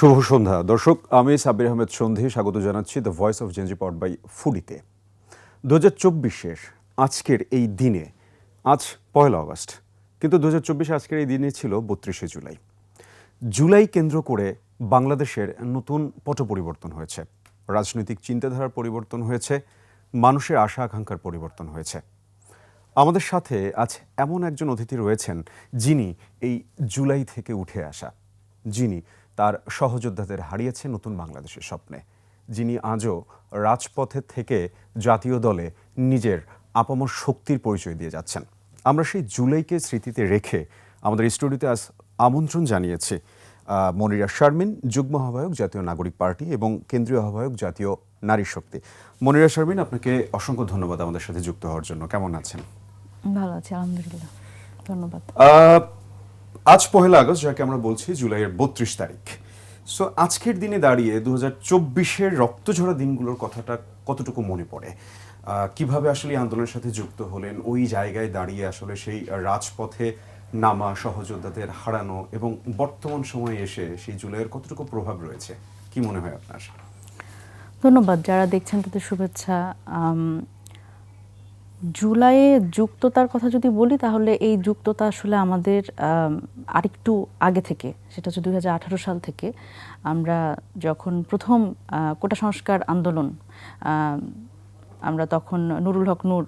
শুভ সন্ধ্যা দর্শক, আমি সাব্বির আহমেদ সন্ধি স্বাগত জানাচ্ছি the voice of Gen Z powered by ফুডিতে। 2024-এর আজকের এই দিনে, আজ 1 আগস্ট, কিন্তু 2024 আজকের এই দিনে ছিল 32শে জুলাই। জুলাই কেন্দ্র করে বাংলাদেশের নতুন পট পরিবর্তন হয়েছে, রাজনৈতিক চিন্তাধারার পরিবর্তন হয়েছে, মানুষের আশা আকাঙ্ক্ষার পরিবর্তন হয়েছে। আমাদের সাথে আজ এমন একজন অতিথি রয়েছেন যিনি এই জুলাই থেকে উঠে আসা, যিনি তার সহযোদ্ধাদের হারিয়েছে নতুন বাংলাদেশের স্বপ্নে, যিনি আজও রাজপথে থেকে জাতীয় দলে নিজের আপামর শক্তির পরিচয় দিয়ে যাচ্ছেন। আমরা সেই জুলাইকে স্মৃতিতে রেখে আমাদের স্টুডিওতে আজ আমন্ত্রণ জানিয়েছি মনিরা শারমিন, যুগ্ম আহ্বায়ক জাতীয় নাগরিক পার্টি এবং কেন্দ্রীয় আহ্বায়ক জাতীয় নারী শক্তি। মনিরা শারমিন, আপনাকে অসংখ্য ধন্যবাদ আমাদের সাথে যুক্ত হওয়ার জন্য। কেমন আছেন? ভালো আছি, আলহামদুলিল্লাহ, ধন্যবাদ। আজ 1 আগস্ট, যাকে আমরা বলছি জুলাইয়ের 32 তারিখ। সো আজকের দিনে দাঁড়িয়ে 2024-এর রক্তঝরা দিনগুলোর কথাটা কতটুকু মনে পড়ে? কিভাবে আসলে আন্দোলনের সাথে যুক্ত হলেন? ওই জায়গায় দাঁড়িয়ে আসলে সেই রাজপথে নামা, সহযোদ্ধাদের হারানো এবং বর্তমান সময়ে এসে সেই জুলাইয়ের কতটুকু প্রভাব রয়েছে, কি মনে হয় আপনার? ধন্যবাদ। যারা দেখছেন তাদের শুভেচ্ছা। জুলাইয়ে যুক্ততার কথা যদি বলি, তাহলে এই যুক্ততা আসলে আমাদের আরেকটু আগে থেকে, সেটা হচ্ছে 2018 সাল থেকে। আমরা যখন প্রথম কোটা সংস্কার আন্দোলন, আমরা তখন নুরুল হক নূর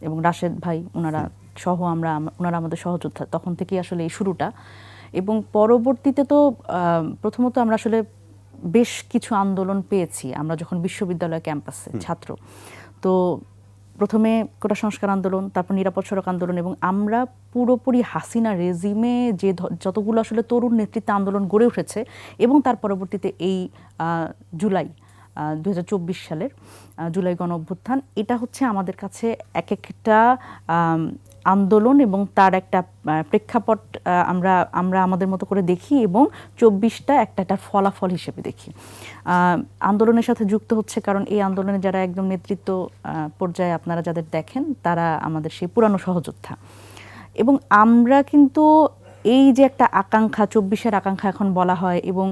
এবং রাশেদ ভাই ওনারা সহ ওনারা আমাদের সহযোদ্ধা, তখন থেকেই আসলে এই শুরুটা। এবং পরবর্তীতে তো প্রথমত আমরা আসলে বেশ কিছু আন্দোলন পেয়েছি আমরা যখন বিশ্ববিদ্যালয় ক্যাম্পাসে ছাত্র। তো প্রথমে কোটা সংস্কার আন্দোলন, তারপর নিরাপদ সড়ক আন্দোলন, এবং আমরা পুরোপুরি হাসিনা রেজিমে যে যতগুলো আসলে তরুণ নেতৃত্বে আন্দোলন গড়ে উঠেছে, এবং তার পরবর্তীতে এই জুলাই 2024 সালের জুলাই গণ অভ্যুত্থান, এটা হচ্ছে আমাদের কাছে এক একটা আন্দোলন এবং তার একটা প্রেক্ষাপট আমরা আমাদের মতো করে দেখি, এবং 24টা একটা ফলাফল হিসেবে দেখি। আন্দোলনের সাথে যুক্ত হচ্ছে কারণ এই আন্দোলনে যারা একদম নেতৃত্ব পর্যায়ে আপনারা যাদের দেখেন, তারা আমাদের সেই পুরানো সহযোদ্ধা। এবং আমরা কিন্তু এই যে একটা আকাঙ্ক্ষা, 24-এর আকাঙ্ক্ষা এখন বলা হয়, এবং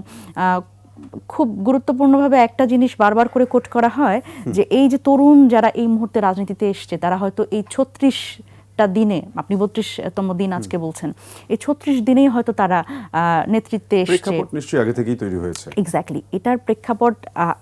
খুব গুরুত্বপূর্ণভাবে একটা জিনিস বারবার করে কোট করা হয় যে এই যে তরুণ যারা এই মুহূর্তে রাজনীতিতে এসছে, তারা হয়তো এই 36টা দিনে, আপনি 32তম দিন আজকে বলছেন, এই 36 দিনেই হয়তো তারা নেতৃত্বে এসছে। প্রেক্ষাপট নিশ্চয়ই আগে থেকেই তৈরি হয়েছে। এক্স্যাক্টলি, এটার প্রেক্ষাপট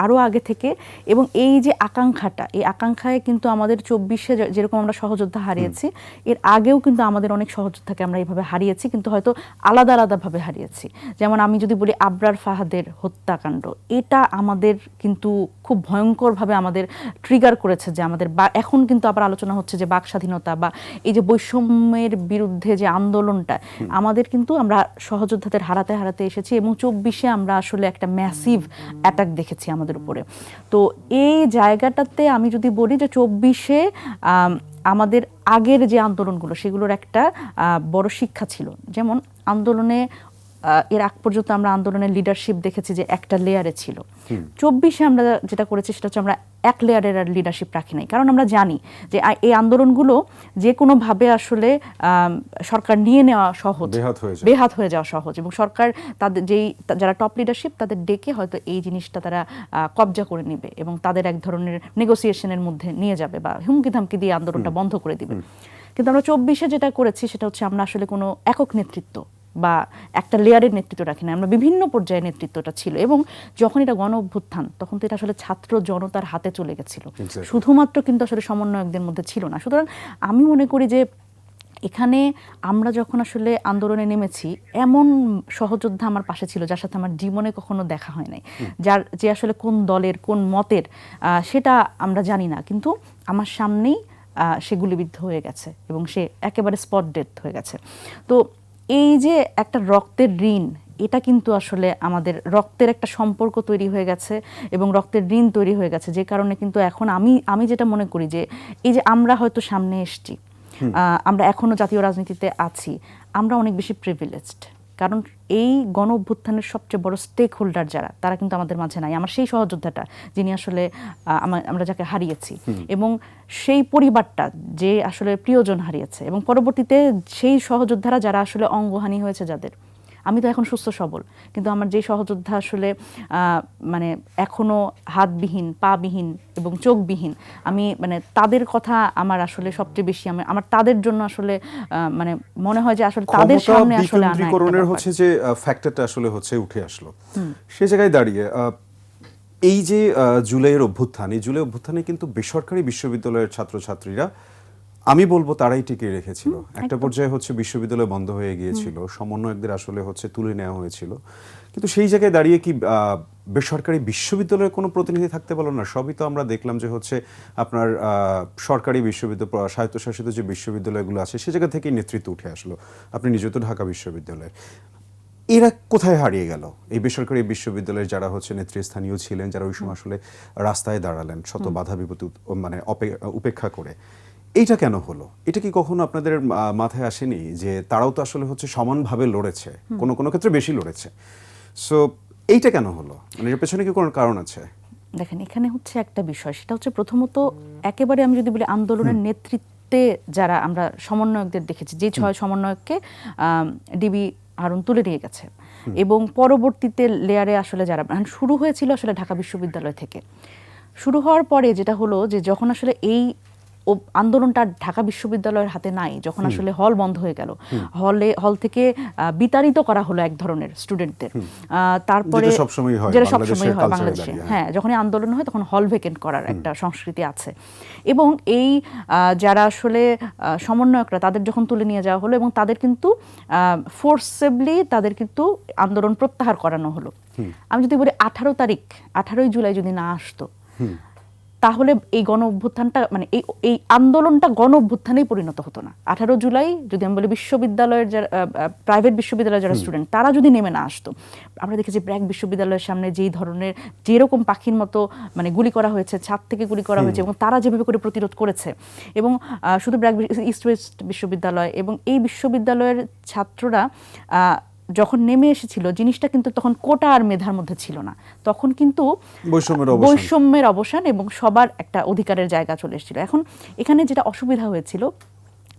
আরও আগে থেকে। এবং এই যে আকাঙ্ক্ষাটা, এই আকাঙ্ক্ষায় কিন্তু আমাদের 24-এ যেরকম আমরা সহযোদ্ধা হারিয়েছি, এর আগেও কিন্তু আমাদের অনেক সহযোদ্ধাকে আমরা এইভাবে হারিয়েছি, কিন্তু হয়তো আলাদা আলাদাভাবে হারিয়েছি। যেমন আমি যদি বলি আবরার ফাহাদের হত্যাকাণ্ড, এটা আমাদের কিন্তু খুব ভয়ঙ্করভাবে আমাদের ট্রিগার করেছে, যে আমাদের এখন কিন্তু আবার আলোচনা হচ্ছে যে বাক স্বাধীনতা বা এই যে বৈষম্যের বিরুদ্ধে যে আন্দোলনটা, আমাদের কিন্তু আমরা সহযোদ্ধাদের হারাতে হারাতে এসেছি, এবং 24-এ আমরা আসলে একটা ম্যাসিভ অ্যাটাক দেখেছি আমাদের উপরে। তো এই জায়গাটাতে আমি যদি বলি যে 24-এ আমাদের আগের যে আন্দোলনগুলো, সেগুলোর একটা বড় শিক্ষা ছিল। যেমন আন্দোলনে এর আগ পর্যন্ত আমরা আন্দোলনের লিডারশিপ দেখেছি যে একটা লেয়ারে ছিল। 24-এ আমরা যেটা করেছি সেটা হচ্ছে আমরা এক লেয়ারের আর লিডারশিপ রাখি নাই, কারণ আমরা জানি যে এই আন্দোলনগুলো যে কোনোভাবে আসলে সরকার নিয়ে নেওয়া সহজ, বেহাত হয়ে যাওয়া সহজ, এবং সরকার তাদের যারা টপ লিডারশিপ তাদের ডেকে হয়তো এই জিনিসটা তারা কবজা করে নেবে এবং তাদের এক ধরনের নেগোসিয়েশনের মধ্যে নিয়ে যাবে বা হুমকি ধামকি দিয়ে আন্দোলনটা বন্ধ করে দিবে। কিন্তু আমরা 24-এ যেটা করেছি সেটা হচ্ছে আমরা আসলে কোনো একক নেতৃত্ব বা একটা লেয়ারের নেতৃত্ব রাখি না, আমরা বিভিন্ন পর্যায়ে নেতৃত্বটা ছিল। এবং যখন এটা গণ অভ্যুত্থান, তখন তো এটা আসলে ছাত্র জনতার হাতে চলে গেছিল, শুধুমাত্র কিন্তু আসলে সমন্বয়কদের মধ্যে ছিল না। সুতরাং আমি মনে করি যে এখানে আমরা যখন আসলে আন্দোলনে নেমেছি, এমন সহযোদ্ধা আমার পাশে ছিল যার সাথে আমার জীবনে কখনো দেখা হয় নাই, যে আসলে কোন দলের কোন মতের সেটা আমরা জানি না, কিন্তু আমার সামনেই সে গুলিবিদ্ধ হয়ে গেছে এবং সে একেবারে স্পট ডেথ হয়ে গেছে। তো এই যে একটা রক্তের ঋণ, এটা কিন্তু আসলে আমাদের রক্তের একটা সম্পর্ক তৈরি হয়ে গেছে এবং রক্তের ঋণ তৈরি হয়ে গেছে, যে কারণে কিন্তু এখন আমি যেটা মনে করি যে এই যে আমরা হয়তো সামনে এসছি, আমরা এখনো জাতীয় রাজনীতিতে আছি, আমরা অনেক বেশি প্রিভিলেজড, কারণ এই গণ অভ্যুত্থানের সবচেয়ে বড় স্টেক হোল্ডার যারা, তারা কিন্তু আমাদের মাঝে নাই। আমার সেই সহযোদ্ধাটা যিনি আসলে আমরা যাকে হারিয়েছি, এবং সেই পরিবারটা যে আসলে প্রিয়জন হারিয়েছে, এবং পরবর্তীতে সেই সহযোদ্ধারা যারা আসলে অঙ্গহানি হয়েছে যাদের, আমি তো এখন সুস্থ সবল, কিন্তু আমার যে সহযোদ্ধা আসলে মানে এখনো হাতবিহীন, পাবিহীন এবং চোখবিহীন, আমি মানে তাদের কথা আমার আসলে সবচেয়ে বেশি আমার তাদের জন্য আসলে মানে মনে হয় যে আসলে তাদের সামনে আসলে বিকেন্দ্রীকরণের হচ্ছে যে ফ্যাক্টরটা আসলে হচ্ছে উঠে আসলো। সে জায়গায় দাঁড়িয়ে এই যে জুলাইয়ের অভ্যুত্থান, এই জুলাই অভ্যুত্থানে কিন্তু বেসরকারি বিশ্ববিদ্যালয়ের ছাত্রছাত্রীরা, আমি বলবো তারাই টিকে রেখেছিল। একটা পর্যায়ে হচ্ছে বিশ্ববিদ্যালয় বন্ধ হয়ে গিয়েছিল, সমন্বয়কদের আসলে হচ্ছে তুলে নেওয়া হয়েছিল, কিন্তু সেই জায়গায় দাঁড়িয়ে কি বেসরকারি বিশ্ববিদ্যালয়ের কোনো প্রতিনিধি থাকতে পারলো না? সবই তো আমরা দেখলাম যে হচ্ছে আপনার সরকারি বিশ্ববিদ্যালয়, স্বায়ত্তশাসিত যে বিশ্ববিদ্যালয়গুলো আছে সে জায়গা থেকেই নেতৃত্ব উঠে আসলো। আপনি নিজে তো ঢাকা বিশ্ববিদ্যালয়, এরা কোথায় হারিয়ে গেল? এই বেসরকারি বিশ্ববিদ্যালয়ের যারা হচ্ছে নেতৃস্থানীয় ছিলেন, যারা ওই সময় আসলে রাস্তায় দাঁড়ালেন শত বাধা বিপত্তি মানে উপেক্ষা করে, এইটা কেন হলো? এটা কি কখনো আপনাদের মাথায় আসেনি যে তারাও তো আসলে হচ্ছে সমানভাবে লড়েছে, কোনো কোনো ক্ষেত্রে বেশি লড়েছে, সো এইটা কেন হলো? মানে এর পেছনে কি কোনো কারণ আছে? দেখেন, এখানে হচ্ছে একটা বিষয়, সেটা হচ্ছে প্রথমত একেবারে আমি যদি বলি আন্দোলনের নেতৃত্বে যারা আমরা সমন্বয়কদের দেখেছি, যে 6 সমন্বয়ককে ডিবি হারুন তুলে নিয়ে গেছে, এবং পরবর্তীতে লেয়ারে আসলে যারা শুরু হয়েছিল আসলে ঢাকা বিশ্ববিদ্যালয় থেকে, শুরু হওয়ার পরে যেটা হলো যে যখন আসলে এই আন্দোলনটা ঢাকা বিশ্ববিদ্যালয়ের হাতে নাই, যখন আসলে হল বন্ধ হয়ে গেল, হল থেকে বিতাড়িত করা হলো এক ধরনের স্টুডেন্টদের, তারপরে যেটা সবসময় হয় বাংলাদেশে, হ্যাঁ, যখনই আন্দোলন হয় তখন হল ভেকেন্ট করার একটা সংস্কৃতি আছে, এবং এই যারা আসলে সমন্বয়করা তাদের যখন তুলে নিয়ে যাওয়া হলো এবং তাদের কিন্তু ফোর্সেবলি তাদের কিন্তু আন্দোলন প্রত্যাহার করানো হলো। আমি যদি বলি 18 জুলাই যদি না আসতো, তাহলে এই গণ অভ্যুত্থানটা মানে এই আন্দোলনটা গণ অভ্যুত্থানেই পরিণত হতো না। 18 জুলাই যদি আমি বলি বিশ্ববিদ্যালয়ের যারা প্রাইভেট বিশ্ববিদ্যালয়ের যারা স্টুডেন্ট, তারা যদি নেমে না আসতো, আমরা দেখেছি ব্র্যাক বিশ্ববিদ্যালয়ের সামনে যেই ধরনের যেরকম পাখির মতো মানে গুলি করা হয়েছে, ছাদ থেকে গুলি করা হয়েছে, এবং তারা যেভাবে করে প্রতিরোধ করেছে, এবং শুধু ব্র্যাক ইস্ট ওয়েস্ট বিশ্ববিদ্যালয় এবং এই বিশ্ববিদ্যালয়ের ছাত্ররা যখন নেমে এসেছিল, জিনিসটা কিন্তু তখন কোটা আর মেধার মধ্যে ছিল না, তখন কিন্তু বৈষম্যের অবসান এবং সবার একটা অধিকারের জায়গা চলে এসেছিল। এখন এখানে যেটা অসুবিধা হয়েছিল,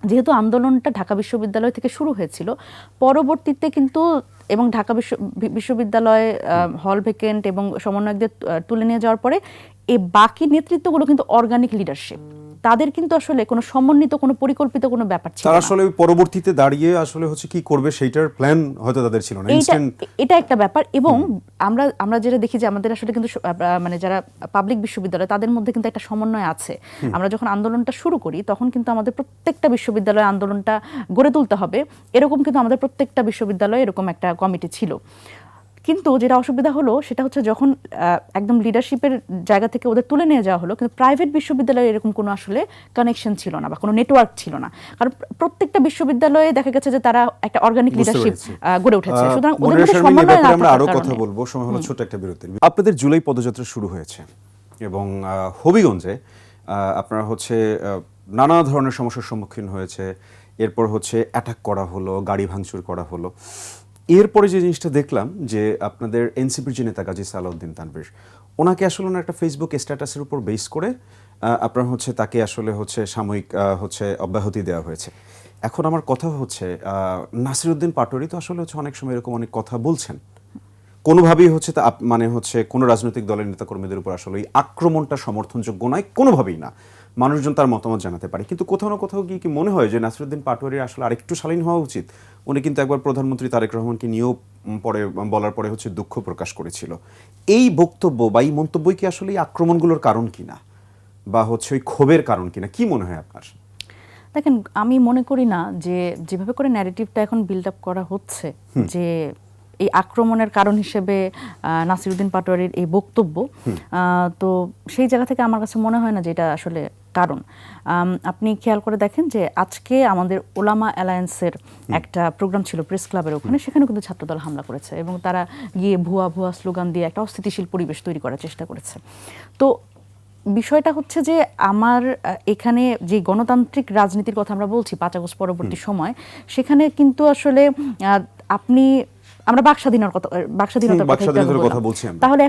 যেহেতু আন্দোলনটা ঢাকা বিশ্ববিদ্যালয় থেকে শুরু হয়েছিল, পরবর্তীতে কিন্তু এবং ঢাকা বিশ্ববিদ্যালয় হল ভেকেন্ট এবং সমন্বয়কদের তুলে নিয়ে যাওয়ার পরে এই বাকি নেতৃত্বগুলো কিন্তু অর্গানিক লিডারশিপ, তাদের কিন্তু আসলে কোনো সমন্বিত কোনো পরিকল্পিত কোনো ব্যাপার ছিল না। তারা আসলে পরবর্তীতে দাঁড়িয়ে আসলে হচ্ছে কি করবে সেইটার প্ল্যান হয়তো তাদের ছিল না। এটা একটা ব্যাপার, এবং আমরা যেটা দেখি যে আমাদের আসলে কিন্তু মানে যারা পাবলিক বিশ্ববিদ্যালয় তাদের মধ্যে কিন্তু একটা সমন্বয় আছে। আমরা যখন আন্দোলনটা শুরু করি তখন কিন্তু আমাদের প্রত্যেকটা বিশ্ববিদ্যালয়ে আন্দোলনটা গড়ে তুলতে হবে, এরকম কিন্তু আমাদের প্রত্যেকটা বিশ্ববিদ্যালয়ে এরকম একটা কমিটি ছিল। কিন্তু যেটা অসুবিধা হলো সেটা হচ্ছে যখন একদম লিডারশিপের জায়গা থেকে ওদের তুলে নিয়ে যাওয়া হলো, কিন্তু প্রাইভেট বিশ্ববিদ্যালয়ে এরকম কোনো আসলে কানেকশন ছিল না বা কোনো নেটওয়ার্ক ছিল না, কারণ প্রত্যেকটা বিশ্ববিদ্যালয়ে দেখা গেছে যে তারা একটা অর্গানিক লিডারশিপ গড়ে উঠেছে। সুতরাং ওদের মধ্যে সমন্বয় না আমরা আরো কথা বলবো, সময় হলো ছোট একটা বিরতির। আপনাদের জুলাই পদযাত্রা শুরু হয়েছে এবং হবিগঞ্জে আপনারা হচ্ছে নানা ধরনের সমস্যার সম্মুখীন হয়েছে, এরপর হচ্ছে অ্যাটাক করা হলো, গাড়ি ভাঙচুর করা হলো। এরপরে যে জিনিসটা দেখলাম যে আপনাদের এনসিপির যে নেতা গাজী সালাউদ্দিন তানভীর, ওনাকে আসলে ওনার একটা ফেসবুক স্ট্যাটাসের উপর বেস করে আপনার হচ্ছে তাকে আসলে হচ্ছে সাময়িক হচ্ছে অব্যাহতি দেওয়া হয়েছে। এখন আমার কথা হচ্ছে নাসিরউদ্দিন পাটোয়ারি তো আসলে হচ্ছে অনেক সময় এরকম অনেক কথা বলছেন, কোনোভাবেই হচ্ছে মানে হচ্ছে কোনো রাজনৈতিক দলের নেতাকর্মীদের উপর আসলে এই আক্রমণটা সমর্থনযোগ্য নয়, কোনোভাবেই না। মানুষজন তার মতামত জানাতে পারে, কিন্তু কোথাও না কোথাও গিয়ে কি মনে হয় যে নাসিরউদ্দিন পাটোয়ারির আসলে আরেকটু শালীন হওয়া উচিত? উনি কিন্তু একবার প্রধানমন্ত্রী তারেক রহমানকে নিয়েও পরে বলার পরে হচ্ছে দুঃখ প্রকাশ করেছিল। এই বক্তব্য বা এই মন্তব্যই কি আসলে এই আক্রমণগুলোর কারণ কিনা, বা হচ্ছে ওই ক্ষোভের কারণ কিনা, কি মনে হয় আপনার? দেখেন, আমি মনে করি না যে যেভাবে করে ন্যারেটিভটা এখন বিল্ড আপ করা হচ্ছে যে এই আক্রমণের কারণ হিসেবে নাসিরউদ্দিন পাটোয়ারির এই বক্তব্য, তো সেই জায়গা থেকে আমার কাছে মনে হয় না যে এটা আসলে কারণ। আপনি খেয়াল করে দেখেন যে আজকে আমাদের ওলামা অ্যালায়েন্সের একটা প্রোগ্রাম ছিল প্রেস ক্লাবের ওখানে, সেখানে কিন্তু ছাত্রদল হামলা করেছে এবং তারা গিয়ে ভুয়া স্লোগান দিয়ে একটা অস্থিতিশীল পরিবেশ তৈরি করার চেষ্টা করেছে। তো বিষয়টা হচ্ছে যে আমার এখানে যে গণতান্ত্রিক রাজনীতির কথা আমরা বলছি 5 আগস্ট পরবর্তী সময়, সেখানে কিন্তু আসলে আমরা বাক স্বাধীনতার কথা বলছি, তাহলে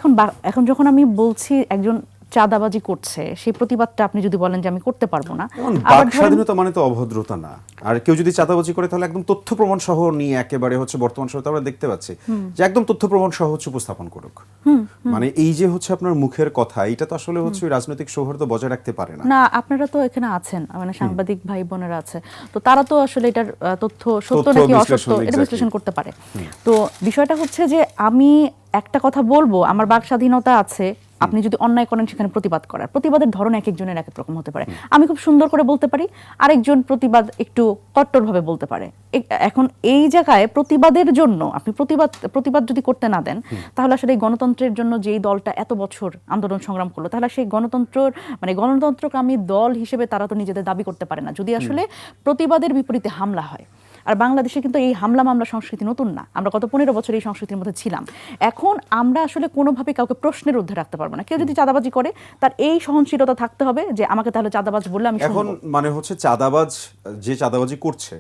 এখন যখন আমি বলছি একজন চাঁদাবাজি করছে সেই প্রতিবাদটা আপনি যদি বলেন যে আমি করতে পারবো না, এখন আবার বাক স্বাধীনতা মানে তো অভদ্রতা না। আর কেউ যদি চাঁদাবাজি করে তাহলে একদম তথ্য প্রমাণ সহ নিয়ে একেবারে হচ্ছে বর্তমান সময় তো আমরা দেখতে পাচ্ছি যে একদম তথ্য প্রমাণ সহ হচ্ছে উপস্থাপন করুক। মানে এই যে হচ্ছে আপনার মুখের কথা, এটা তো আসলে হচ্ছে ওই রাজনৈতিক সৌহার্দ্য বজায় রাখতে পারে না। না, আপনারা তো এখানে আছেন, মানে সাংবাদিক ভাই বোনেরা আছে, তো তারা তো আসলে এটার তথ্য সত্য তথ্য নাকি বিশ্লেষণ, অসত্য এটা exactly. বিশ্লেষণ করতে পারে। তো বিষয়টা হচ্ছে যে আমি একটা কথা বলবো, আমার বাক স্বাধীনতা আছে, আপনি যদি অন্যায় করেন সেখানে প্রতিবাদ করার, প্রতিবাদের ধরন এক একজনের এক এক রকম হতে পারে। আমি খুব সুন্দর করে বলতে পারি, আরেকজন প্রতিবাদ একটু কট্টরভাবে বলতে পারে। এখন এই জায়গায় প্রতিবাদের জন্য আপনি প্রতিবাদ যদি করতে না দেন, তাহলে আসলে এই গণতন্ত্রের জন্য যেই দলটা এত বছর আন্দোলন সংগ্রাম করলো, তাহলে সেই গণতন্ত্রকামী দল হিসেবে তারা তো নিজেদের দাবি করতে পারে না যদি আসলে প্রতিবাদের বিপরীতে হামলা হয়। আর বাংলাদেশে কিন্তু এই হামলা মামলা সংস্কৃতি নতুন না, আমরা গত 15 বছর এই সংস্কৃতির মধ্যে ছিলাম। এখন আমরা আসলে কোনোভাবে কাউকে প্রশ্নের ঊর্ধ্বে রাখতে পারবো না। কেউ যদি চাঁদাবাজি করে তার এই সহনশীলতা থাকতে হবে যে আমাকে তাহলে চাঁদাবাজ বললে আমি এখন শুনবো। মানে হচ্ছে চাঁদাবাজ যে চাঁদাবাজি করছে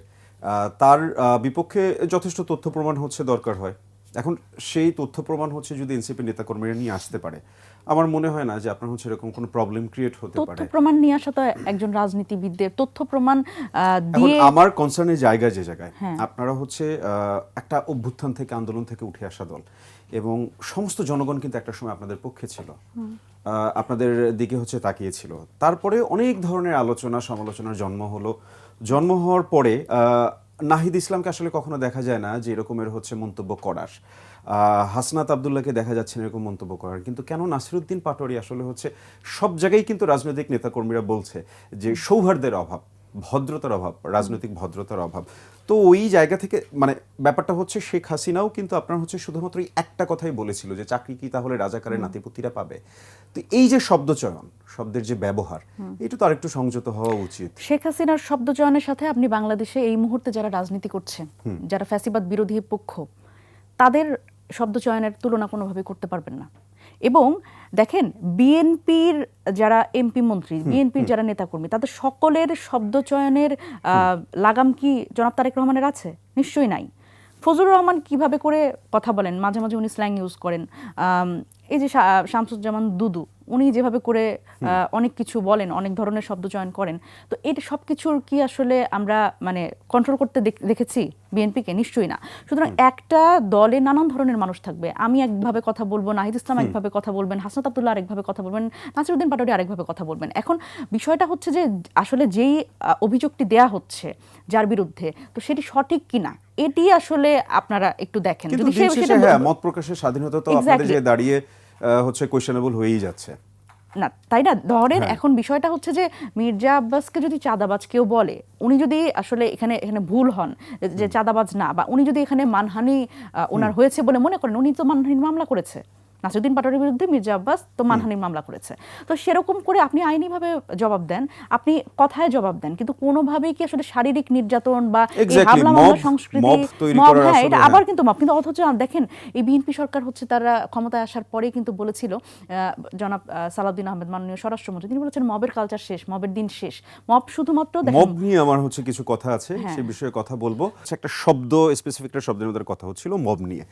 তার বিপক্ষে যথেষ্ট তথ্য প্রমাণ হচ্ছে দরকার হয়। এখন সেই তথ্য প্রমাণ হচ্ছে যদি এনসিপি নেতাকর্মীরা নিয়ে আসতে পারে, আমার মনে হয় না যে আপনার হচ্ছে এরকম কোনো প্রবলেম ক্রিয়েট হতে তথ্য পারে। প্রমাণ নিয়ে আসা তো একজন রাজনীতিবিদদের তথ্য প্রমাণ এখন দিয়ে আমার কনসার্নের জায়গা যে জায়গায় হ্যাঁ। আপনারা হচ্ছে একটা অভ্যুত্থান থেকে আন্দোলন থেকে উঠে আসা দল এবং সমস্ত জনগণ কিন্তু একটা সময় আপনাদের পক্ষে ছিল, আপনাদের দিকে হচ্ছে তাকিয়েছিল। তারপরে অনেক ধরনের আলোচনা সমালোচনার জন্ম হওয়ার পরে নাহিদ ইসলামকে আসলে কখনো দেখা যায় না যে এরকমের হচ্ছে মন্তব্য করার, হাসনাত আব্দুল্লাহকে দেখা যাচ্ছে না এরকম মন্তব্য করার, কিন্তু কেন নাসিরউদ্দিন পাটোয়ারি আসলে হচ্ছে সব জায়গায় কিন্তু রাজনৈতিক নেতাকর্মীরা বলছে যে সৌহার্দ্যের অভাব, ভদ্রতার অভাব, রাজনৈতিক ভদ্রতার অভাব। তো ওই জায়গা থেকে মানে ব্যাপারটা হচ্ছে শেখ হাসিনাও কিন্তু আপনার হচ্ছে শুধুমাত্র একটা কথাই বলেছিল যে চাকরি কি তাহলে রাজাকারের নাতিপুতিরা পাবে। তো এই যে শব্দচয়ন, শব্দের যে ব্যবহার, এটা তো আরেকটু সংযত হওয়া উচিত। শেখ হাসিনার শব্দচয়নের সাথে আপনি বাংলাদেশে এই মুহূর্তে যারা রাজনীতি করছে, যারা ফ্যাসিবাদ বিরোধী পক্ষ, তাদের শব্দচয়নের তুলনা কোনোভাবে করতে পারবেন না। এবং দেখেন বিএনপির যারা এমপি মন্ত্রী, বিএনপির যারা নেতাকর্মী, তাদের সকলের শব্দচয়নের লাগাম কি জনাব তারেক রহমানের আছে? নিশ্চয়ই নাই। ফজলুর রহমান কিভাবে করে কথা বলেন, মাঝে মাঝে উনি স্ল্যাং ইউজ করেন। এই যে শামসুজ্জামান দুদু, উনি যেভাবে করে অনেক কিছু বলেন, অনেক ধরনের শব্দচয়ন করেন, তো এটা সব কিছুর কি আসলে আমরা মানে কন্ট্রোল করতে দেখেছি বিএনপিকে? নিশ্চয়ই না। সুতরাং একটা দলে নানান ধরনের মানুষ থাকবে, আমি একভাবে কথা বলবো, নাহিদ ইসলাম একভাবে কথা বলবেন, হাসনাত আব্দুল্লাহ আরেকভাবে কথা বলবেন, নাসিরউদ্দিন পাটোয়ারি আরেকভাবে কথা বলবেন। এখন বিষয়টা হচ্ছে যে আসলে যেই অভিযোগটি দেয়া হচ্ছে যার বিরুদ্ধে, তো সেটি সঠিক কিনা এটি আসলে আপনারা একটু দেখেন। কিন্তু যদি দিন শেষে সেটা হ্যাঁ, মত প্রকাশের স্বাধীনতা তো আপনাদের Exactly. যে দাঁড়িয়ে হচ্ছে কোয়েশ্চেনেবল হয়েই যাচ্ছে। না, তাই না? ধরেন হ্যাঁ। এখন বিষয়টা হচ্ছে যে মির্জা আব্বাসকে যদি চাঁদাবাজ কেউ বলে, উনি যদি আসলে এখানে ভুল হন যে চাঁদাবাজ না, বা উনি যদি এখানে মানহানি ওনার হয়েছে বলে মনে করেন, উনি তো মানহানির মামলা করেছে। নাসিরউদ্দিন পাটোয়ারির বিরুদ্ধে মির্জা আব্বাস তো মানহানির মামলা করেছে। তো সেরকম করে আপনি আইনিভাবে জবাব দেন, আপনি কথায় জবাব দেন, কিন্তু কোনোভাবেই কি আসলে শারীরিক নির্যাতন বা এই Exactly, হামলা মামলা mob সংস্কৃতি, তৈরি মব, করার হ্যাঁ, আসলে এটা হ্যাঁ। আবার কিন্তু মব। কিন্তু অথচ দেখেন এই বিএনপি সরকার হচ্ছে তারা ক্ষমতায় আসার পরেই কিন্তু বলেছিল, জনাব সালাউদ্দিন আহমেদ মাননীয় স্বরাষ্ট্রমন্ত্রী, তিনি বলেছেন মবের কালচার শেষ, মবের দিন শেষ। মব শুধুমাত্র মব নিয়ে আমার হচ্ছে কিছু কথা আছে, হ্যাঁ। সেই বিষয়ে কথা বলবো। একটা শব্দ, স্পেসিফিক একটা শব্দের মধ্যে কথা হচ্ছিল মব নিয়ে,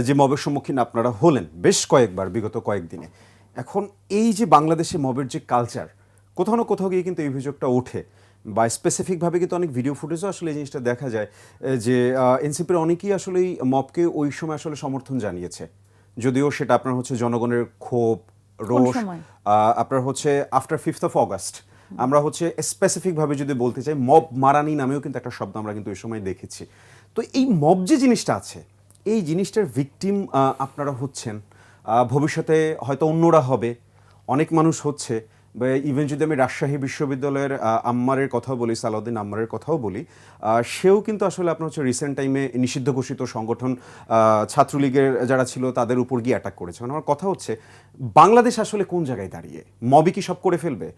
যে মবের সম্মুখীন আপনারা হলেন বেশ কয়েকবার বিগত কয়েকদিনে। এখন এই যে বাংলাদেশে মবের যে কালচার, কোথাও না কোথাও গিয়ে কিন্তু এই অভিযোগটা ওঠে, বা স্পেসিফিকভাবে কিন্তু অনেক ভিডিও ফুটেজও আসলে এই জিনিসটা দেখা যায় যে এনসিপির অনেকেই আসলে এই মবকে ওই সময় আসলে সমর্থন জানিয়েছে, যদিও সেটা আপনার হচ্ছে জনগণের ক্ষোভ, রোষ, সময়? আপনার হচ্ছে আফটার 5th of August আমরা হচ্ছে স্পেসিফিকভাবে যদি বলতে চাই, মব মারানি নামেও কিন্তু একটা শব্দ আমরা কিন্তু ওই সময় দেখেছি। তো এই মব যে জিনিসটা আছে, এই জিনিসটার ভিকটিম আপনারা হচ্ছেন, ভবিষ্যতে হয়তো অন্যরা হবে, অনেক মানুষ হচ্ছে। বা ইভেন যদি আমি রাজশাহী বিশ্ববিদ্যালয়ের আম্মারের কথাও বলি, সালাউদ্দিন আম্মারের কথাও বলি, সেও কিন্তু আসলে আপনার হচ্ছে রিসেন্ট টাইমে নিষিদ্ধ ঘোষিত সংগঠন ছাত্রলীগের যারা ছিল তাদের উপর গিয়ে অ্যাটাক করেছে। মানে আমার কথা হচ্ছে বাংলাদেশ আসলে কোন জায়গায় দাঁড়িয়ে, মবই কি সব করে ফেলবে,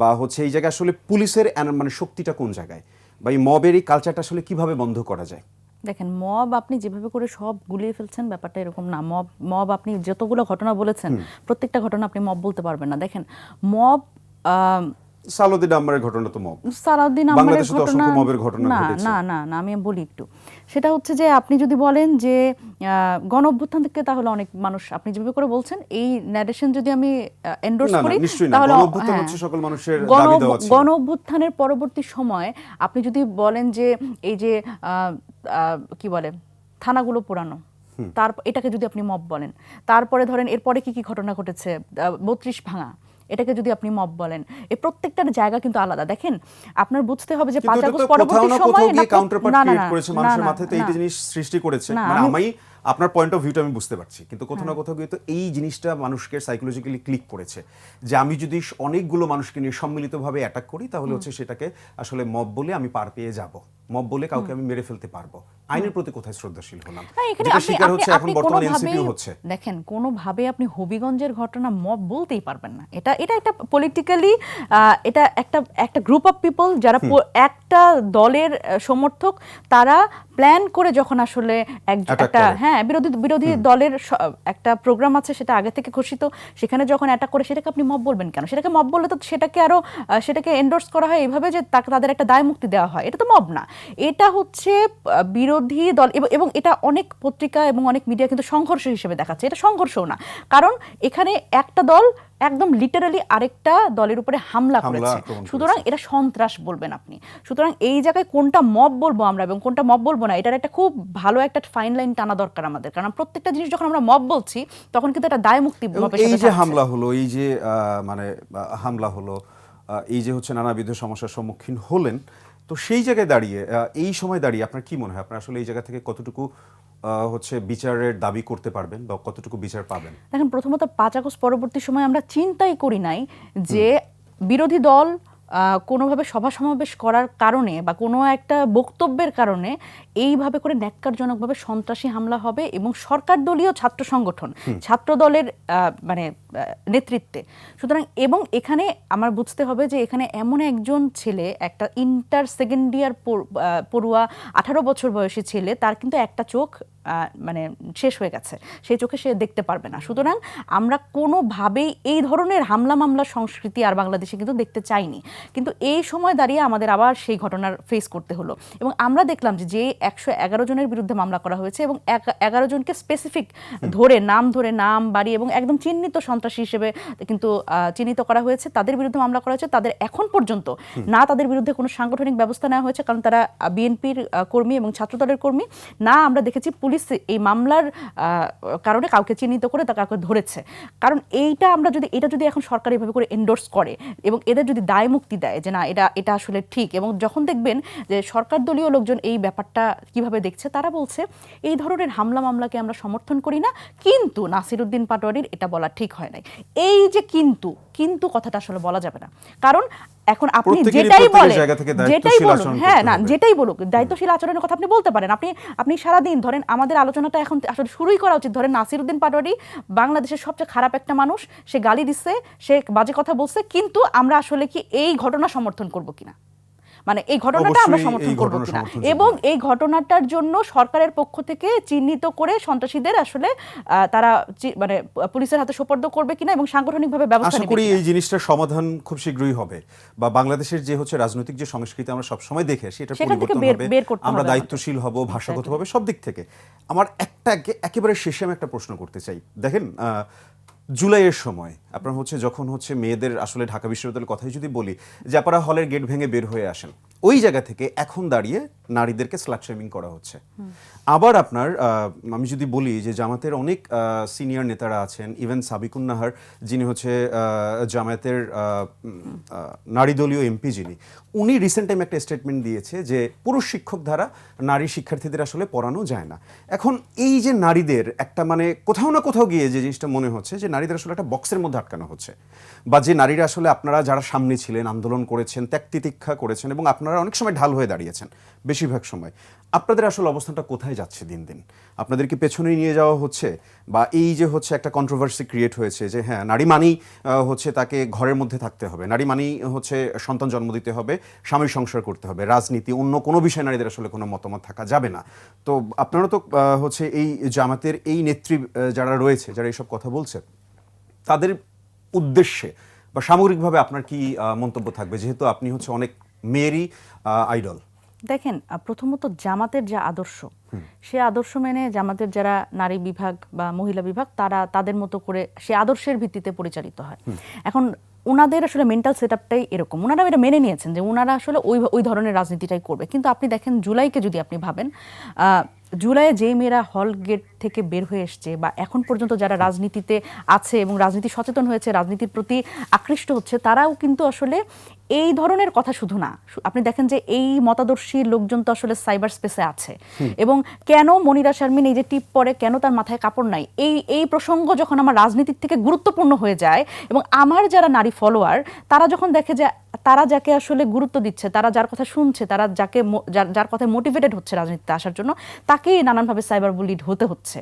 বা হচ্ছে এই জায়গায় আসলে পুলিশের মানে শক্তিটা কোন জায়গায়, বা এই মবের এই কালচারটা আসলে কিভাবে বন্ধ করা যায়? দেখেন, মব আপনি যেভাবে করে সব গুলিয়ে ফেলছেন, ব্যাপারটা এরকম না। মব আপনি যতগুলো ঘটনা বলেছেন, প্রত্যেকটা ঘটনা আপনি মব বলতে পারবেন না। দেখেন, মব সালাউদ্দিন আম্মারের ঘটনা তো মব, সালাউদ্দিন আম্মারের বাংলাদেশে তো ঘটনা অসংখ্য মবের ঘটনা না ঘটেছে। না না না আমি বলি একটু, সেটা হচ্ছে যে আপনি যদি বলেন যে গণ অভ্যুত্থান থেকে, তাহলে অনেক মানুষ আপনি যেভাবে করে বলছেন এই ন্যারেশন যদি আমি এন্ডোর্স না না করি, নিশ্চয়ই না, তাহলে গণ অভ্যুত্থান হচ্ছে সকল মানুষের দাবি দেওয়া ছিল। গণ অভ্যুত্থানের পরবর্তী সময় আপনি যদি বলেন যে এই যে কি বলে থানাগুলো পোড়ানো, এটাকে যদি আপনি মব বলেন, তারপরে ধরেন এরপরে কি কি ঘটনা ঘটেছে, ৩২ ভাঙা, এটাকে যদি আপনি মব বলেন, এই প্রত্যেকটার জায়গা কিন্তু আলাদা। দেখেন আপনার বুঝতে হবে যে ৫ আগস্ট পরবর্তী সময়ে কাউন্টারপার্ট ক্রিয়েট করেছে মানুষের মাথায়, তো এই জিনিস সৃষ্টি করেছে। মানে আমি আপনার পয়েন্ট অফ ভিউটা আমি বুঝতে পারছি, কিন্তু কোথাও না কোথাও গিয়ে তো এই জিনিসটা মানুষকে সাইকোলজিক্যালি ক্লিক করেছে যে আমি যদি অনেকগুলো মানুষকে নিয়ে সম্মিলিতভাবে অ্যাটাক করি তাহলে হচ্ছে সেটাকে আসলে মব বলে আমি পার পেয়ে যাব, মব বলে কাউকে আমি মেরে ফেলতে পারবো। আইনের প্রতি কোথায় শ্রদ্ধাশীল হলাম? যেটা শিকার হচ্ছে এখন বর্তমানে এনসিপিও হচ্ছে। দেখেন কোনোভাবে আপনি হবিগঞ্জের ঘটনা মব বলতেই পারবেন না। এটা একটা পলিটিক্যালি এটা একটা গ্রুপ অফ পিপল যারা একটা দলের সমর্থক, তারা প্ল্যান করে যখন আসলে একটা বিরোধী দলের একটা প্রোগ্রাম আছে সেটা আগে থেকে ঘোষিত, সেখানে যখন অ্যাটাক করে সেটাকে আপনি মব বলবেন কেন? সেটাকে মব বললে তো সেটাকে এন্ডোর্স করা হয় এইভাবে যে তাদের একটা দায় মুক্তি দেওয়া হয়, এটা তো মব না। এটা হচ্ছে বিরোধী দল, এবং এটা অনেক পত্রিকা এবং অনেক মিডিয়া কিন্তু সংঘর্ষ হিসেবে দেখাচ্ছে। এটা সংঘর্ষও না, কারণ এখানে একটা দল একদম লিটারালি আরেকটা দলের উপরে হামলা করেছে, সুতরাং এটা সন্ত্রাস বলবেন আপনি। সুতরাং এই জায়গায় কোনটা মব বলবো আমরা এবং কোনটা মব বলবো না, এটার একটা খুব ভালো একটা ফাইন লাইন টানা দরকার আমাদের, কারণ প্রত্যেকটা জিনিস যখন আমরা মব বলছি তখন কিন্তু এটা দায় মুক্তি। এই যে হামলা হলো, এই যে মানে হামলা হলো, এই যে হচ্ছে নানাবিধ সমস্যার সম্মুখীন হলেন, তো সেই জায়গায় দাঁড়িয়ে এই সময় দাঁড়িয়ে আপনার কি মনে হয়, আপনার আসলে এই জায়গা থেকে কতটুকু হচ্ছে বিচারের দাবি করতে পারবেন বা কতটুকু বিচার পাবেন? দেখেন, প্রথমত ৫ আগস্ট পরবর্তী সময় আমরা চিন্তাই করি নাই যে বিরোধী দল কোনোভাবে সভা সমাবেশ করার কারণে বা কোনো একটা বক্তব্যের কারণে এইভাবে করে ন্যাক্কারজনকভাবে সন্ত্রাসী হামলা হবে এবং সরকার দলীয় ছাত্র সংগঠন, ছাত্র দলের মানে নেতৃত্বে। সুতরাং এবং এখানে আমার বুঝতে হবে যে এখানে এমন একজন ছেলে, একটা ইন্টার সেকেন্ড ইয়ার পড়ুয়া ১৮ বছর বয়সী ছেলে, তার কিন্তু একটা চোখ মানে শেষ হয়ে গেছে, সেই চোখে সে দেখতে পারবে না। সুতরাং আমরা কোনোভাবেই এই ধরনের হামলা মামলা সংস্কৃতি আর বাংলাদেশে কিন্তু দেখতে চাইনি, কিন্তু এই সময় দাঁড়িয়ে আমাদের আবার সেই ঘটনার ফেস করতে হলো। এবং আমরা দেখলাম যে ১১১ জনের বিরুদ্ধে মামলা করা হয়েছে এবং ১১ জনকে স্পেসিফিক নাম বাড়ি এবং একদম চিহ্নিত সন্ত্রাসী হিসেবে কিন্তু চিহ্নিত করা হয়েছে, তাদের বিরুদ্ধে মামলা করা হয়েছে। তাদের এখন পর্যন্ত না তাদের বিরুদ্ধে কোনো সাংগঠনিক ব্যবস্থা নেওয়া হয়েছে, কারণ তারা বিএনপির কর্মী এবং ছাত্রদলের কর্মী, না আমরা দেখেছি পুলিশ এই মামলার কারণে কাউকে চিহ্নিত করে তা কাউকে ধরেছে। কারণ এটা যদি এখন সরকার এভাবে করে এন্ডোর্স করে এবং এদের যদি দায় মুক্তি দেয় যে না এটা আসলে ঠিক, এবং যখন দেখবেন যে সরকার দলীয় লোকজন এই ব্যাপারটা কিভাবে দেখছে, তারা বলছে এই ধরনের হামলা মামলাকে আমরা সমর্থন করি না, কিন্তু নাসিরউদ্দিন পাটোয়ারির এটা বলা ঠিক হয় নাই। এই যে কিন্তু কথাটা আসলে বলা যাবে না, কারণ এখন আপনি যেটাই বলেন, যেটাই বলুক, দায়িত্বশীল আচরণের কথা আপনি বলতে পারেন। আপনি সারাদিন ধরেন, আমাদের আলোচনাটা এখন আসলে শুরুই করা উচিত, ধরেন নাসিরউদ্দিন পাটোয়ারি বাংলাদেশের সবচেয়ে খারাপ একটা মানুষ, সে গালি দিচ্ছে, সে বাজে কথা বলছে, কিন্তু আমরা আসলে কি এই ঘটনা সমর্থন করব কিনা, মানে এই ঘটনাটা আমরা সমর্থন করব কিনা, এবং এই ঘটনাটার জন্য সরকারের পক্ষ থেকে চিহ্নিত করে সন্ত্রাসীদের আসলে তারা মানে পুলিশের হাতে সোপর্দ করবে কিনা এবং সাংগঠনিকভাবে ব্যবস্থা নেবে। আশা করি এই জিনিসটার সমাধান খুব শীঘ্রই হবে, বা বাংলাদেশের যে হচ্ছে রাজনৈতিক যে সংস্কৃতি আমরা সব সময় দেখে আসি, এটা পরিবর্তন হবে, আমরা দায়িত্বশীল হব ভাষাগতভাবে সব দিক থেকে। আমার একেবারে শেষে আমি একটা প্রশ্ন করতে চাই। দেখেন, জুলাইয়ের সময় আপনার হচ্ছে যখন হচ্ছে মেয়েদের আসলে ঢাকা বিশ্ববিদ্যালয়ের কথাই যদি বলি, যে আপনারা হলের গেট ভেঙে বের হয়ে আসেন, ওই জায়গা থেকে এখন দাঁড়িয়ে নারীদেরকে স্লাট শেমিং করা হচ্ছে। আবার আপনার আমি যদি বলি যে জামাতের অনেক সিনিয়র নেতারা আছেন, ইভেন সাবিকুন নাহার যিনি হচ্ছে জামায়াতের নারী দলীয় এমপি, উনি রিসেন্ট টাইম একটা স্টেটমেন্ট দিয়েছে যে পুরুষ শিক্ষক দ্বারা নারী শিক্ষার্থীদের আসলে পড়ানো যায় না। এখন এই যে নারীদের একটা মানে কোথাও না কোথাও গিয়ে যে জিনিসটা মনে হচ্ছে যে নারীদের আসলে একটা বক্সের মধ্যে আটকানো হচ্ছে, বা যে নারীরা আসলে আপনারা যারা সামনে ছিলেন, আন্দোলন করেছেন, ত্যাগ তিতিক্ষা করেছেন এবং আপনারা অনেক সময় ঢাল হয়ে দাঁড়িয়েছেন, বেশিরভাগ সময় আপনাদের আসলে অবস্থানটা কোথায় যাচ্ছে দিন দিন? আপনাদেরকে পেছনেই নিয়ে যাওয়া হচ্ছে, বা এই যে হচ্ছে একটা কন্ট্রোভার্সি ক্রিয়েট হয়েছে যে হ্যাঁ নারী মানেই হচ্ছে তাকে ঘরের মধ্যে থাকতে হবে, নারী মানেই হচ্ছে সন্তান জন্ম দিতে হবে, স্বামীর সংসার করতে হবে, রাজনীতি অন্য কোনো বিষয়ে নারীদের আসলে কোনো মতামত থাকা যাবে না। তো আপনারা তো হচ্ছে এই জামাতের এই নেত্রী যারা রয়েছে, যারা এইসব কথা বলছে, তাদের উদ্দেশ্যে বা সামগ্রিকভাবে আপনার কি মন্তব্য থাকবে, যেহেতু আপনি হচ্ছে অনেক মেয়েরই আইডল? দেখেন, প্রথমত জামাতের যে আদর্শ, সে আদর্শ মেনে জামাতের যারা নারী বিভাগ বা মহিলা বিভাগ তারা তাদের মতো করে সে আদর্শের ভিত্তিতে পরিচালিত হয়। এখন ওনাদের আসলে মেন্টাল সেটআপটাই এরকম, ওনারা এটা মেনে নিয়েছেন যে ওনারা আসলে ওই ধরনের রাজনীতিটাই করবে। কিন্তু আপনি দেখেন জুলাইকে যদি আপনি ভাবেন, জুলাইয়ে যে মেয়েরা হল গেট থেকে বের হয়ে এসছে বা এখন পর্যন্ত যারা রাজনীতিতে আছে এবং রাজনীতি সচেতন হয়েছে, রাজনীতির প্রতি আকৃষ্ট হচ্ছে, তারাও কিন্তু আসলে এই ধরনের কথা শুধু না, আপনি দেখেন যে এই মতাদর্শী লোকজন তো আসলে সাইবার স্পেসে আছে। এবং কেন মনিরা শারমিন এই যে টিপ পরে, কেন তার মাথায় কাপড় নাই, এই প্রসঙ্গ যখন আমার রাজনীতির থেকে গুরুত্বপূর্ণ হয়ে যায় এবং আমার যারা নারী ফলোয়ার তারা যখন দেখে যে তারা যাকে আসলে গুরুত্ব দিচ্ছে, তারা যার কথা শুনছে, তারা যার কথায় মোটিভেটেড হচ্ছে রাজনীতিতে আসার জন্য, তাকেই নানানভাবে সাইবার বুলিড হতে হচ্ছে,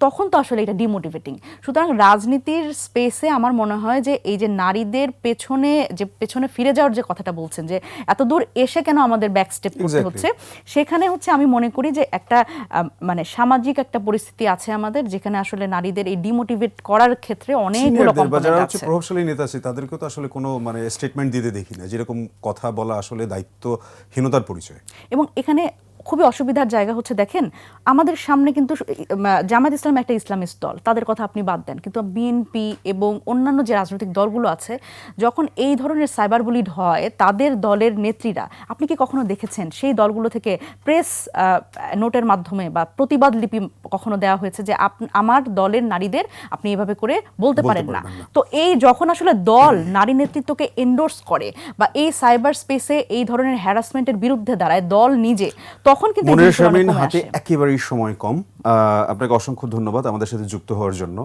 তখন তো আসলে এটা ডিমোটিভেটিং। সুতরাং রাজনীতির স্পেসে আমার মনে হয় যে এই যে নারীদের পেছনে ফিরে যাওয়ার যে কথাটা বলছেন, যে এত দূর এসে কেন আমাদের ব্যাক স্টেপ করতে হচ্ছে, সেখানে হচ্ছে আমি মনে করি যে একটা মানে সামাজিক একটা পরিস্থিতি আছে আমাদের, যেখানে আসলে নারীদের এই ডিমোটিভেট করার ক্ষেত্রে অনেকগুলো কম্পোনেন্ট আছে। প্রভাবশালী নেতা আছে তাদেরকে তো আসলে কোনো মানে স্টেটমেন্ট দিতে দেখি না, যেরকম কথা বলা আসলে দায়িত্বহীনতার পরিচয়। এবং এখানে খুবই অসুবিধার জায়গা হচ্ছে, দেখেন আমাদের সামনে কিন্তু জামায়াত ইসলাম একটা ইসলামিস্ট দল, তাদের কথা আপনি বাদ দেন, কিন্তু বিএনপি এবং অন্যান্য যে রাজনৈতিক দলগুলো আছে, যখন এই ধরনের সাইবার বুলিড হয়, তাদের দলের নেত্রীরা, আপনি কি কখনো দেখেছেন সেই দলগুলো থেকে প্রেস নোটের মাধ্যমে বা প্রতিবাদ লিপি কখনো দেওয়া হয়েছে যে আমার দলের নারীদের আপনি এভাবে করে বলতে পারেন না? তো এই যখন আসলে দল নারী নেতৃত্বকে এন্ডোর্স করে বা এই সাইবার স্পেসে এই ধরনের হ্যারাসমেন্টের বিরুদ্ধে দাঁড়ায় দল নিজে, তখন কিন্তু মনিরা শারমিন, হাতে একেবারেই সময় কম, আপনাকে অসংখ্য ধন্যবাদ আমাদের সাথে যুক্ত হওয়ার জন্য।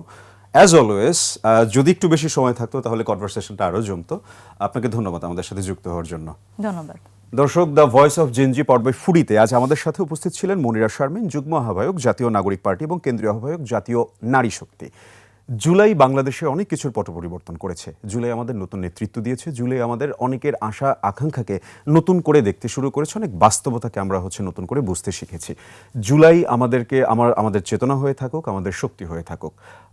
অ্যাজ অলওয়েজ, যদি একটু বেশি সময় থাকতো তাহলে কনভারসেশনটা আরও জমতো। আপনাকে ধন্যবাদ আমাদের সাথে যুক্ত হওয়ার জন্য। ধন্যবাদ। দর্শক, দ্য ভয়েস অফ জেনজি পর্ব বাই ফুডিতে আজ আমাদের সাথে উপস্থিত ছিলেন মনিরা শারমিন, যুগ্ম আহ্বায়ক জাতীয় নাগরিক পার্টি এবং কেন্দ্রীয় আহ্বায়ক জাতীয় নারী শক্তি। জুলাই বাংলাদেশে অনেক কিছুর পট পরিবর্তন করেছে। জুলাই আমাদের নতুন নেতৃত্ব দিয়েছে। জুলাই আমাদের অনেকের আশা আকাঙ্ক্ষাকে নতুন করে দেখতে শুরু করেছে, অনেক বাস্তবতাকে আমরা নতুন করে বুঝতে শিখেছি। জুলাই আমাদের চেতনা হয়ে থাকুক, আমাদের শক্তি হয়ে থাকুক।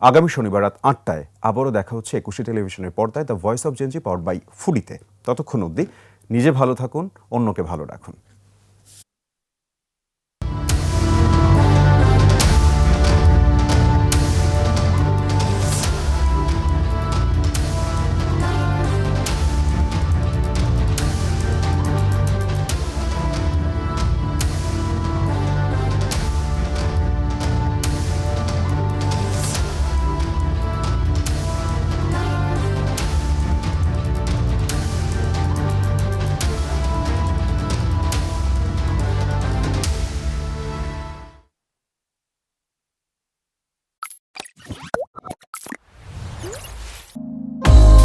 আগামী শনিবার রাত 8টায় আবারও দেখা হচ্ছে একুশে টেলিভিশনের পর্দায় the voice of Gen Z powered by ফুডিতে। ততক্ষণ অবধি নিজে ভালো থাকুন, অন্যকে ভালো রাখুন।